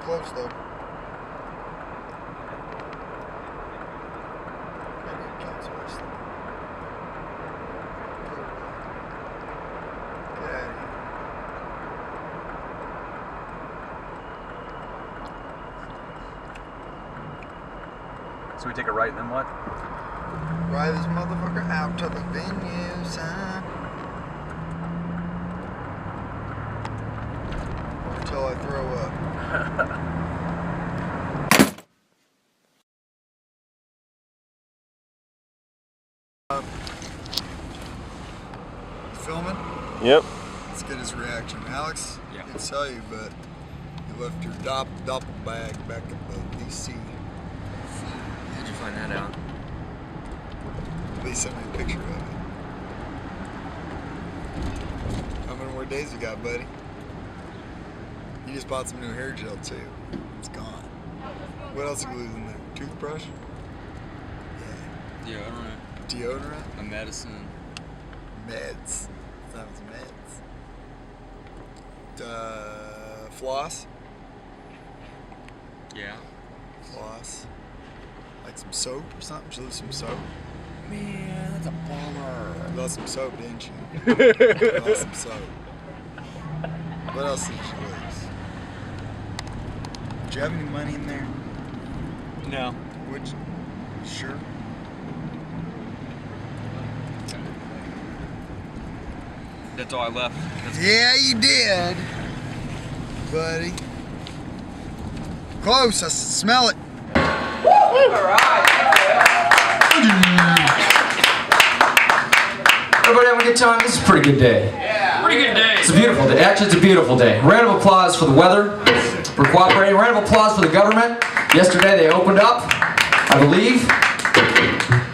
close though. So we take a right and then what? Ride this motherfucker out to the venue sign. Until I throw up. Filming? Yep. Let's get his reaction. Alex, Yeah. I can tell you, but you left your doppel bag back at the DC. How did you find that out? They sent me a picture of it. How many more days you got, buddy? You just bought some new hair gel too. It's gone. What else are you losing there? Toothbrush? Yeah. Deodorant. Deodorant? A medicine. Meds. That was meds. Floss? Yeah. Floss. Like some soap or something? Did you lose some soap? Man, that's a bummer. You lost some soap, didn't you? You lost some soap. What else did you lose? Did you have any money in there? No. Would you? Sure. That's all I left. Yeah, you did, buddy. Close. I smell it. Everybody having a good time? This is a pretty good day. Yeah. Pretty good day. It's a beautiful day. Actually, it's a beautiful day. Round of applause for the weather, for cooperating. Round of applause for the government. Yesterday they opened up, I believe.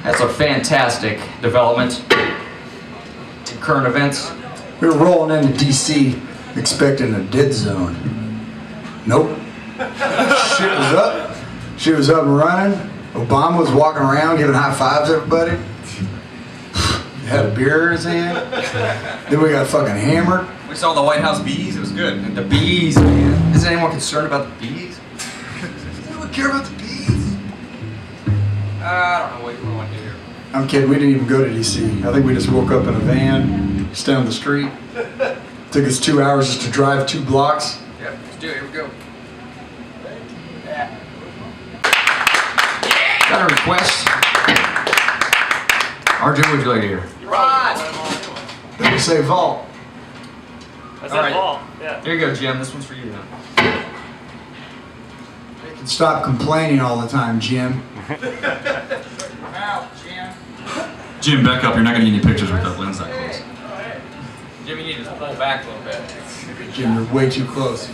That's a fantastic development in current events. We were rolling into DC expecting a dead zone. Nope. Shit was up. She was up and running. Obama was walking around giving high fives to everybody. Had a beer in his hand. Then we got fucking hammered. We saw the White House bees. It was good. The bees, man. Is anyone concerned about the bees? Does anyone care about the bees? I don't know what you want to do here. I'm kidding, we didn't even go to DC. I think we just woke up in a van, just down the street. Took us 2 hours just to drive 2 blocks. Yep, let's do it. Here we go. Got a request. Arjun, what would you like to hear? They say vault. That's All that right. ball. Yeah. Here you go, Jim. This one's for you now. They can stop complaining all the time, Jim. Jim, back up. You're not going to get any pictures with that lens that close. Jim, you need to pull back a little bit. Jim, you're way too close.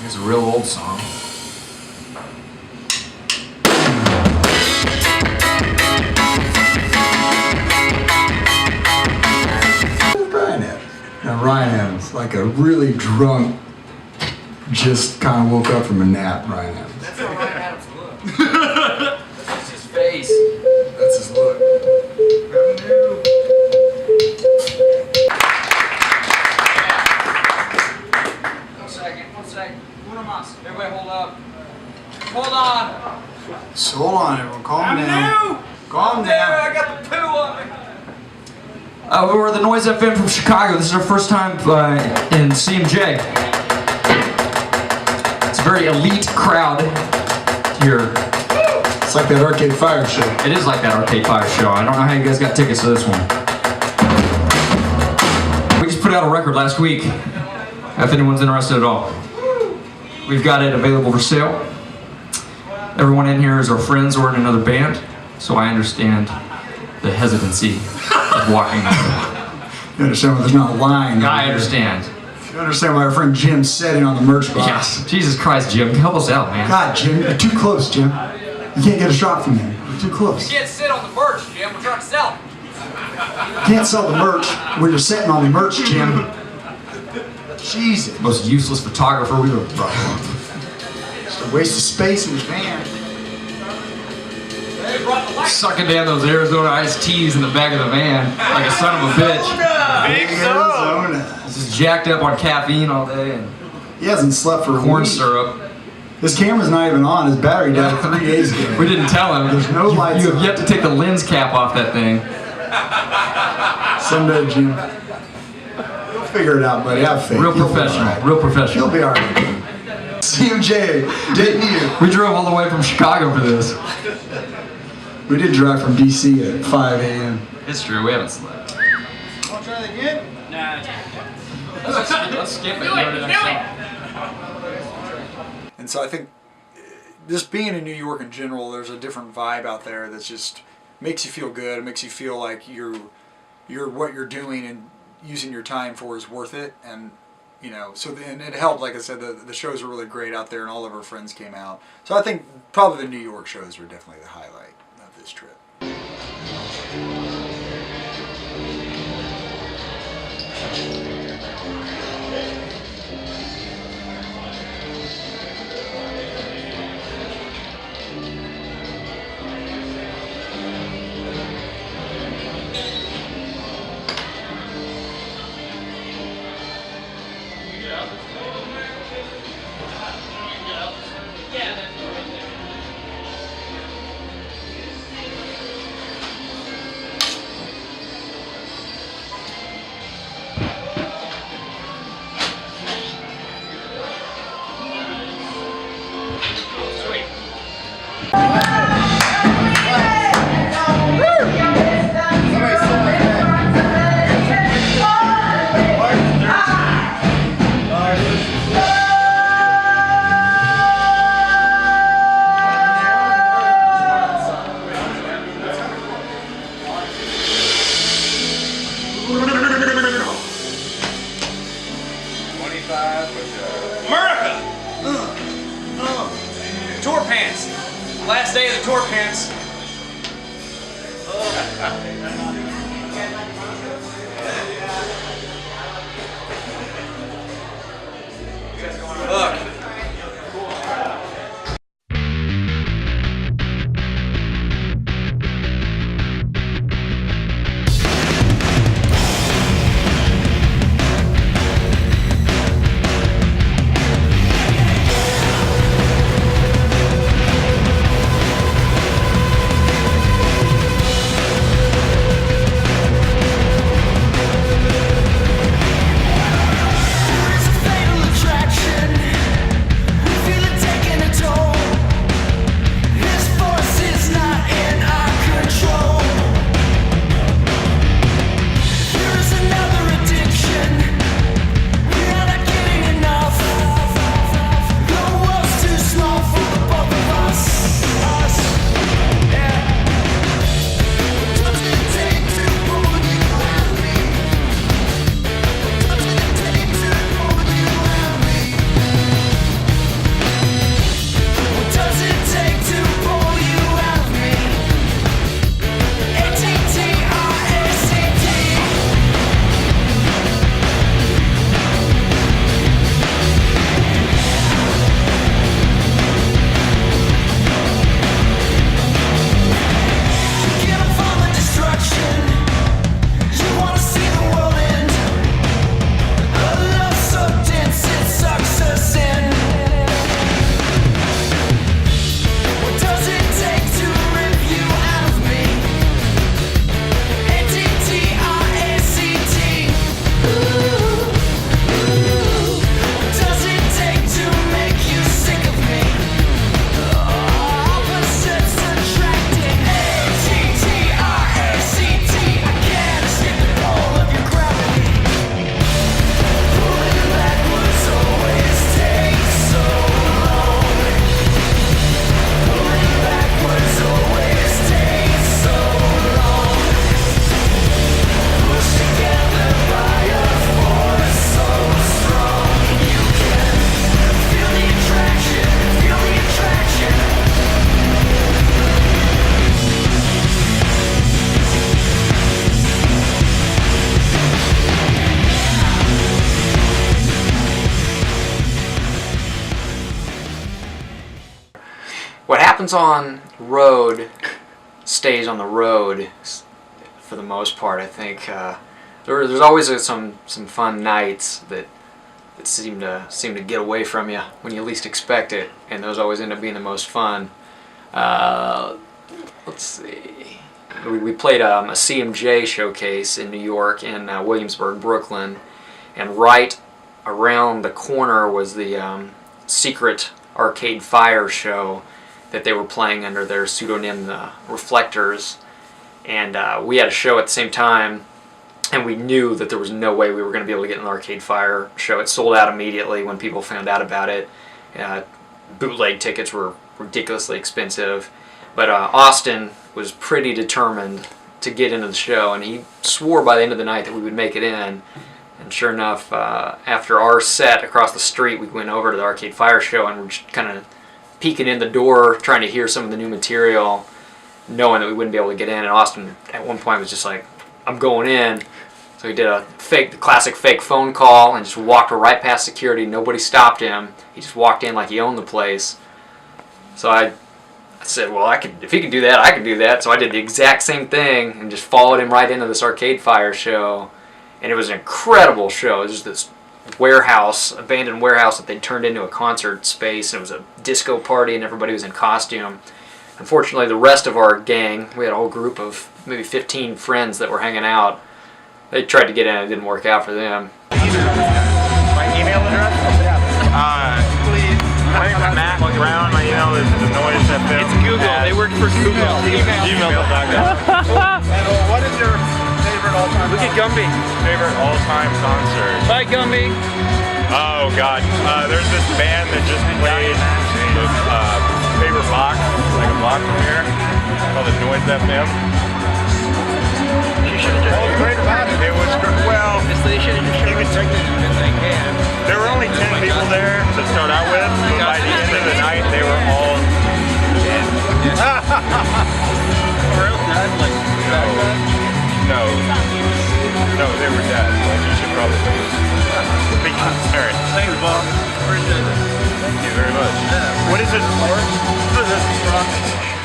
Here's a real old song. Where's Ryan at? Now Ryan Adams, like a really drunk, just kind of woke up from a nap, Ryan Adams. That's how Ryan Adams looks. That's his face. That's his look. One second. Uno más. Everybody hold up. Hold on. So hold on, everyone, calm down. Calm I down. got the poo on me. We're the Noise FM from Chicago. This is our first time in CMJ. It's a very elite crowd here. It's like that Arcade Fire show. It is like that Arcade Fire show. I don't know how you guys got tickets to this one. We just put out a record last week, if anyone's interested at all. We've got it available for sale. Everyone in here is our friends or in another band, so I understand the hesitancy of walking. You understand why there's not a line? I understand. You understand why our friend Jim's sitting on the merch box? Yes. Jesus Christ, Jim, help us out, man. God, Jim, you're too close, Jim. You can't get a shot from him. You're too close. You can't sit on the merch, Jim. We're trying to sell it. You can't sell the merch when you're sitting on the merch, Jim. Jesus. Most useless photographer we've ever brought along. Just a waste of space in his van. Hey, sucking down those Arizona iced teas in the back of the van like a son of a bitch. Big Arizona. He's just jacked up on caffeine all day and He hasn't slept for a corn week. syrup. His camera's not even on. His battery died 3 days ago. We didn't tell him. There's no lights You have on. yet to take the lens cap off that thing. Someday, Jim. You'll figure it out, buddy. Have faith. Real You'll be professional. all right. Real professional. You'll be all right. CMJ, didn't you? We drove all the way from Chicago for this. We did drive from DC at 5 a.m. It's true. We haven't slept. Want to try that again? Let's skip it. And so I think just being in New York in general, there's a different vibe out there that's just makes you feel good. It makes you feel like you're what you're doing and using your time for is worth it. And you know, so and it helped. Like I said, the shows were really great out there, and all of our friends came out. So I think probably the New York shows were definitely the highlight of this trip. America! Tour pants. Last day of the tour pants. Look. What happens on road stays on the road for the most part. I think there's always some fun nights that seem to get away from you when you least expect it, and those always end up being the most fun. Let's see. We played a CMJ showcase in New York, in Williamsburg, Brooklyn, and right around the corner was the secret Arcade Fire show that they were playing under their pseudonym, the Reflectors. And we had a show at the same time, and we knew that there was no way we were going to be able to get an Arcade Fire show. It sold out immediately when people found out about it. Bootleg tickets were ridiculously expensive. But Austin was pretty determined to get into the show, and he swore by the end of the night that we would make it in. And sure enough, after our set across the street, we went over to the Arcade Fire show, and we're just kind of peeking in the door, trying to hear some of the new material, knowing that we wouldn't be able to get in. And Austin, at one point, was just like, "I'm going in." So he did the classic fake phone call and just walked right past security. Nobody stopped him. He just walked in like he owned the place. So I said, well, if he could do that, I could do that. So I did the exact same thing and just followed him right into this Arcade Fire show. And it was an incredible show. It was just this warehouse, abandoned warehouse that they turned into a concert space. And it was a disco party, and everybody was in costume. Unfortunately, the rest of our gang, we had a whole group of maybe 15 friends that were hanging out. They tried to get in, it didn't work out for them. My email address? Please. I'm Matt Brown. My email is thenoise.fm. It's Google. They work for Google. Gmail.com. What is your favorite all-time? Look at Gumby. Favorite all-time concert? Bye, Gumby. Oh God, there's this band that just played the favorite block, like a block from here, called the Noise FM. What was great about it? It was well. They should have just shown us they can. There were only 10 people there to start out with, but by the end of the night, they were all dead. For real? Dead? Like No, they were dead. Like, you should probably be concerned. Thanks, Bob. Appreciate it. Thank you very much. What is this for? For this truck.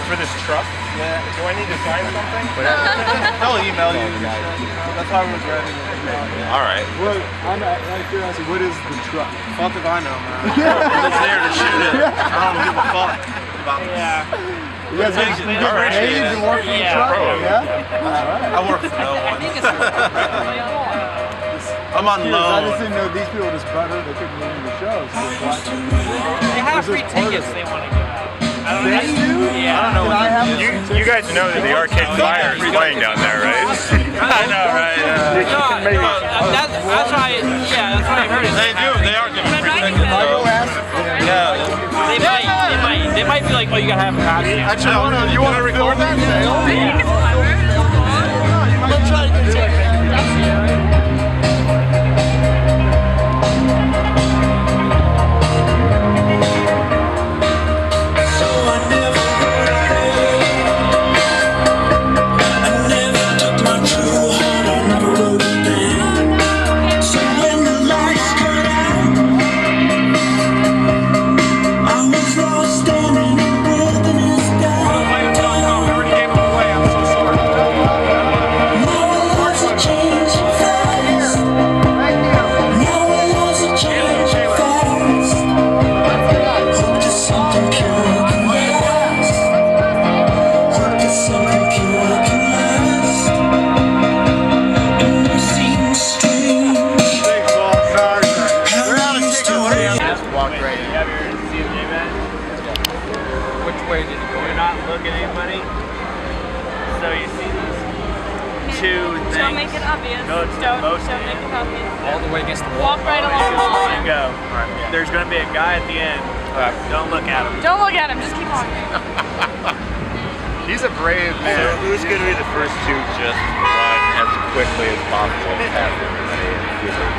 For this truck? Yeah. Do I need to sign something? I'll email you. That's how I was ready. All right. Well, I'm out of curiosity, what is the truck? Fuck if I know, man. I'm just there to shoot it. I don't give a fuck about this. You guys get paid to work for the truck? Yeah? I work for no one. I'm on I loan. just didn't know these people just butthurt they couldn't get into the shows. They have free tickets they want to give out. They do? Yeah. I don't know. I have You guys know that the Arcade Fire is playing down there, right? I know, right? That's why, that's why I heard it. They do. They are giving free tickets. If I go ask They might be like, oh, you gotta have a pass. Actually, you want to record that? Let's try to get tickets. Don't make it obvious. No, it's don't motion. make it obvious. All the way against the wall. Walk right along the wall. There you go. There's going to be a guy at the end. Don't look at him. Don't look at him. Just keep walking. He's a brave man. So who's going to be the first to just run as quickly as possible past everybody and get their